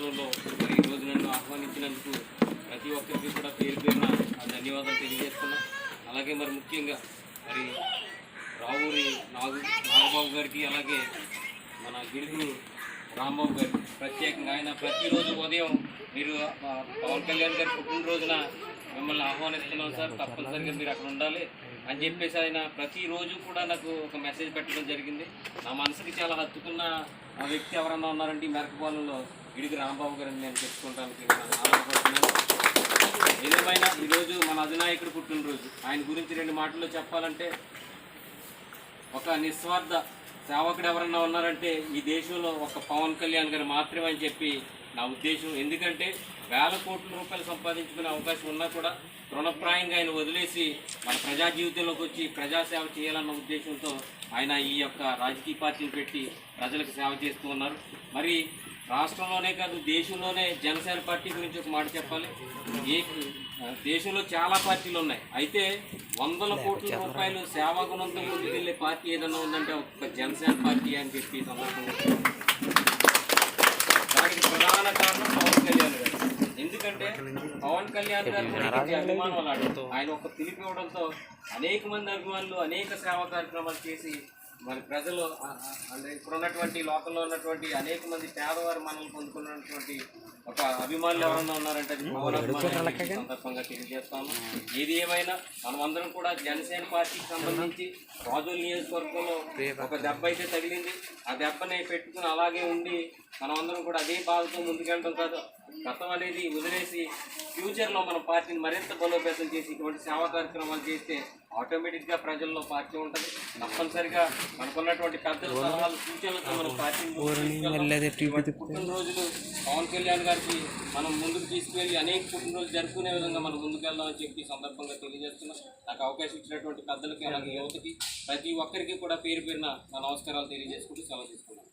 పరిపాలనలో మరి ఈరోజు నన్ను ఆహ్వానించినందుకు ప్రతి ఒక్కరికి కూడా పేరు పేరున ధన్యవాదాలు తెలియజేస్తున్నా. అలాగే మరి ముఖ్యంగా మరి రావూరి నాగబాబు గారికి, అలాగే మన గిడుగు రాంబాబు గారికి ప్రత్యేకంగా ఆయన ప్రతిరోజు ఉదయం మీరు పవన్ కళ్యాణ్ గారి పుట్టినరోజున మిమ్మల్ని ఆహ్వానిస్తున్నాం సార్, తప్పనిసరిగా మీరు అక్కడ ఉండాలి అని చెప్పేసి ఆయన ప్రతిరోజు కూడా నాకు ఒక మెసేజ్ పెట్టడం జరిగింది. నా మనసుకి చాలా హత్తుకున్న ఆ వ్యక్తి ఎవరన్నా ఉన్నారంటే ఈ మెరకపాలెంలో గిడుగు రాంబాబు గారిని నేను చెప్పుకోవడానికి ఆనందపడుతున్నాను. ఏదేమైనా ఈరోజు మన అధినాయకుడు పుట్టినరోజు. ఆయన గురించి 2 మాటల్లో చెప్పాలంటే, ఒక నిస్వార్థ సేవకుడు ఎవరన్నా ఉన్నారంటే ఈ దేశంలో ఒక పవన్ కళ్యాణ్ గారు మాత్రమే అని చెప్పి నా ఉద్దేశం. ఎందుకంటే వేల కోట్ల రూపాయలు సంపాదించుకునే అవకాశం ఉన్నా కూడా తృణప్రాయంగా ఆయన వదిలేసి మన ప్రజా జీవితంలోకి వచ్చి ప్రజాసేవ చేయాలన్న ఉద్దేశంతో ఆయన ఈ యొక్క రాజకీయ పార్టీని పెట్టి ప్రజలకు సేవ చేస్తూ ఉన్నారు. మరి రాష్ట్రంలోనే కాదు దేశంలోనే జనసేన పార్టీ గురించి ఒక మాట చెప్పాలి. దేశంలో చాలా పార్టీలు ఉన్నాయి, అయితే వందల కోట్ల రూపాయలు సేవాగుణంతో ముందుకు వెళ్ళే పార్టీ ఏదన్నా ఉందంటే ఒక జనసేన పార్టీ అని చెప్పి సందర్భంగా దానికి ప్రధాన కారణం పవన్ కళ్యాణ్ గారు. ఎందుకంటే పవన్ కళ్యాణ్ గారు అభిమానం అలాంటి ఆయన ఒక పిలుపు ఇవ్వడంతో అనేక మంది అభిమానులు అనేక సేవా కార్యక్రమాలు చేసి మరి ప్రజలు అంటే ఇప్పుడున్నటువంటి లోకల్లో ఉన్నటువంటి అనేక మంది పేదవారు మనల్ని పొందుకున్నటువంటి ఒక అభిమానులు ఎవరన్నా ఉన్నారంటే అది పవన్ అభిమానులు సందర్భంగా తెలియజేస్తాము. ఏది ఏమైనా మనమందరం కూడా జనసేన పార్టీకి సంబంధించి రాజోల్ నియోజకవర్గంలో ఒక దెబ్బ అయితే తగిలింది. ఆ దెబ్బని పెట్టుకుని అలాగే ఉండి మనమందరం కూడా అదే బాధతో ముందుకెళ్ళడం కాదు, గతం అనేది వదిలేసి ఫ్యూచర్లో మన పార్టీని మరింత బలోపేతం చేసి ఇటువంటి సేవా కార్యక్రమాలు చేస్తే ఆటోమేటిక్గా ప్రజల్లో పార్టీ ఉంటుంది. తప్పనిసరిగా మనకున్నటువంటి పెద్దల సలహాలు సూచనలతో మన పార్టీని పుట్టినరోజులు పవన్ కళ్యాణ్ గారికి మనం ముందుకు తీసుకువెళ్ళి అనేక పుట్టినరోజులు జరుపుకునే విధంగా మనం ముందుకు వెళ్దామని చెప్పి సందర్భంగా తెలియజేస్తున్నాం. నాకు అవకాశం ఇచ్చినటువంటి పెద్దలకి అలాగే యువతకి ప్రతి ఒక్కరికి కూడా పేరు పేరున నా నమస్కారాలు తెలియజేసుకుంటూ సెలవు తీసుకున్నాను.